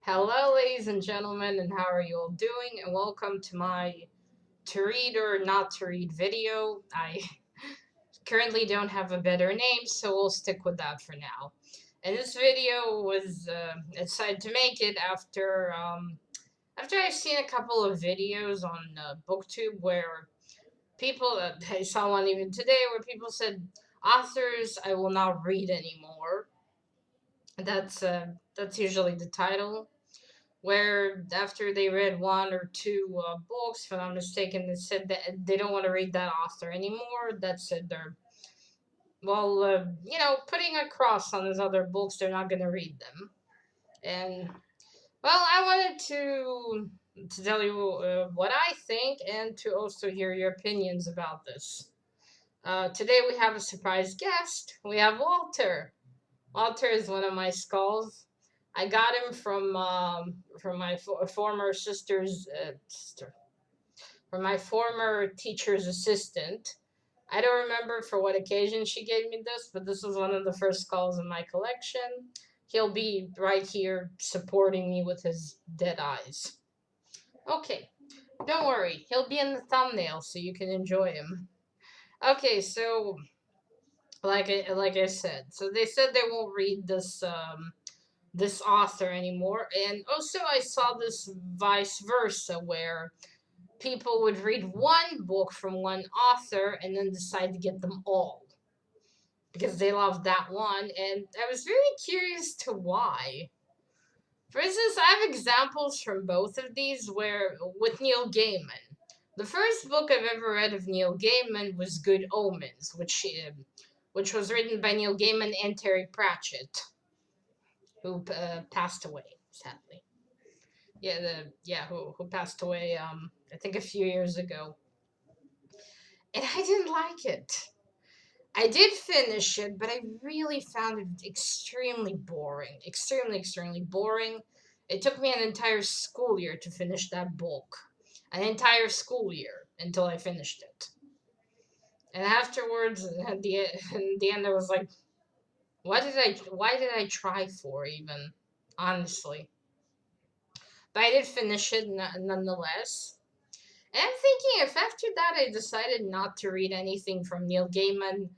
Hello, ladies and gentlemen, and how are you all doing? And welcome to my to read or not to read video. I currently don't have a better name, so we'll stick with that for now. And this video was I decided to make it after I've seen a couple of videos on BookTube where people I saw one even today where people said authors I will not read anymore. That's usually the title where after they read one or two books, if I'm not mistaken, they said that they don't want to read that author anymore. That said, they're putting a cross on his other books. They're not going to read them. And I wanted to tell you what I think and to also hear your opinions about this. Today we have a surprise guest. We have Walter. Walter is one of my skulls. I got him from my former sister, from my former teacher's assistant. I don't remember for what occasion she gave me this, but this was one of the first skulls in my collection. He'll be right here supporting me with his dead eyes. Okay, don't worry, he'll be in the thumbnail so you can enjoy him. Okay, so like I said, so they said they won't read this author anymore. And also, I saw this vice versa where people would read one book from one author and then decide to get them all because they loved that one. And I was very curious to why. For instance, I have examples from both of these where, with Neil Gaiman, the first book I've ever read of Neil Gaiman was Good Omens, which was written by Neil Gaiman and Terry Pratchett, who passed away sadly. Who passed away I think a few years ago. And I didn't like it. I did finish it, but I really found it extremely boring. Extremely boring. It took me an entire school year to finish that book. An entire school year until I finished it. And afterwards, at the end, I was like, why did I try for even? Honestly. But I did finish it nonetheless. And I'm thinking if after that I decided not to read anything from Neil Gaiman,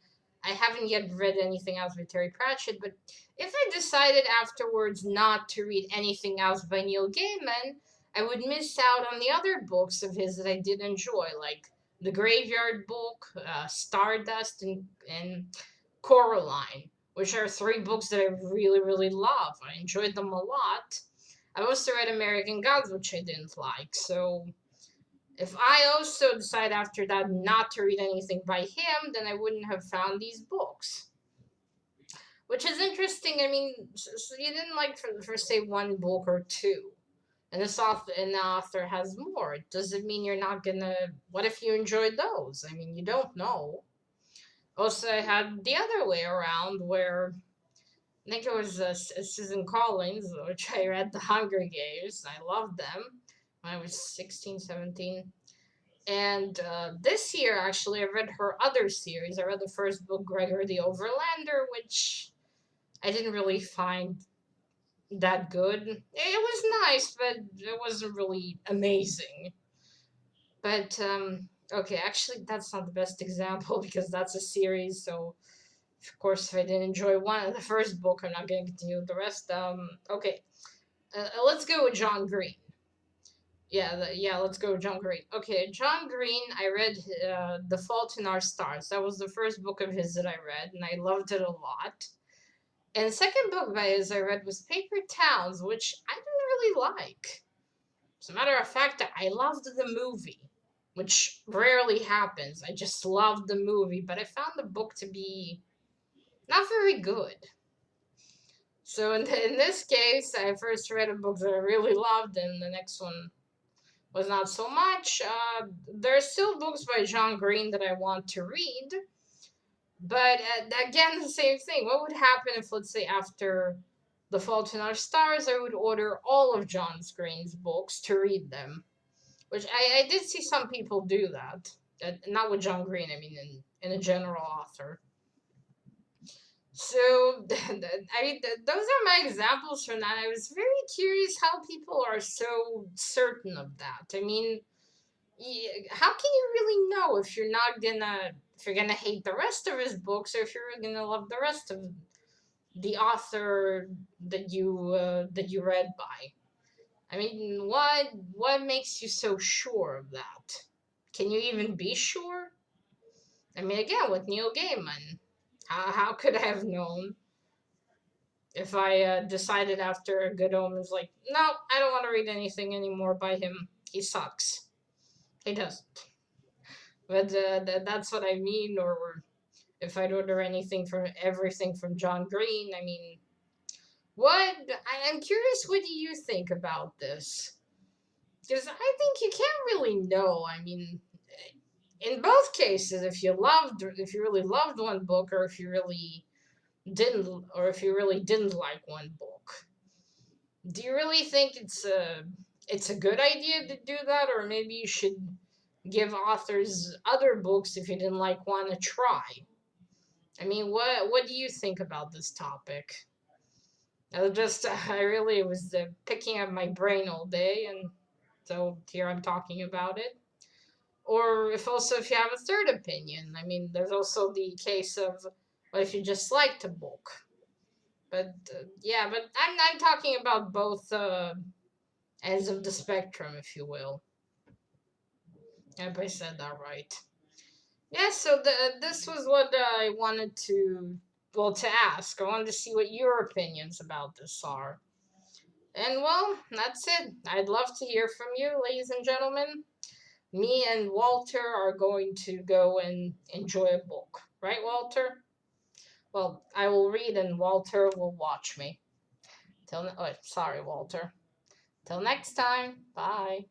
I haven't yet read anything else by Terry Pratchett, but if I decided afterwards not to read anything else by Neil Gaiman, I would miss out on the other books of his that I did enjoy, like The Graveyard Book, Stardust, and Coraline, which are three books that I really love. I enjoyed them a lot. I also read American Gods, which I didn't like, so if I also decide after that not to read anything by him, then I wouldn't have found these books. Which is interesting. I mean, so you didn't like for say one book or two, and the author has more. Does it mean you're not gonna? What if you enjoyed those? I mean, you don't know. Also, I had the other way around where I think it was Susan Collins, which I read The Hunger Games. I loved them when I was 16, 17. And this year, actually, I read her other series. I read the first book, Gregor the Overlander, which I didn't really find that good. It was nice, but it wasn't really amazing. But, okay, actually, that's not the best example because that's a series. So, of course, if I didn't enjoy one of the first book, I'm not going to continue with the rest. Okay, let's go with John Green. Let's go with John Green. Okay, John Green, I read The Fault in Our Stars. That was the first book of his that I read, and I loved it a lot. And the second book by his I read was Paper Towns, which I didn't really like. As a matter of fact, I loved the movie, which rarely happens. I just loved the movie, but I found the book to be not very good. So in this case, I first read a book that I really loved, and the next one was not so much. There are still books by John Green that I want to read, but again, the same thing. What would happen if, let's say, after The Fault in Our Stars, I would order all of John Green's books to read them? Which I did see some people do that. Not with John Green, I mean, in a general author. So, I mean, those are my examples from that. I was very curious how people are so certain of that. I mean, how can you really know if you're not gonna if you're gonna hate the rest of his books or if you're gonna love the rest of the author that you read by? I mean, what makes you so sure of that? Can you even be sure? I mean, again, with Neil Gaiman, how could I have known if I decided after a Good Omens, like, no, I don't want to read anything anymore by him. He sucks. He doesn't. But that's what I mean. Or if I'd order everything from John Green, I mean, I'm curious. What do you think about this? Because I think you can't really know. I mean, in both cases, if you really loved one book, or if you really didn't like one book, do you really think it's a good idea to do that, or maybe you should give authors other books if you didn't like one a try? I mean, what do you think about this topic? I really was picking up my brain all day, and so here I'm talking about it. Or if you have a third opinion, I mean, there's also the case of what if you just liked a book. But yeah, but I'm talking about both ends of the spectrum, if you will. I hope I said that right. Yeah, so this was what I wanted to ask. I wanted to see what your opinions about this are. And well, that's it. I'd love to hear from you, ladies and gentlemen. Me and Walter are going to go and enjoy a book. Right, Walter? Well, I will read and Walter will watch me. Sorry, Walter. Till next time. Bye.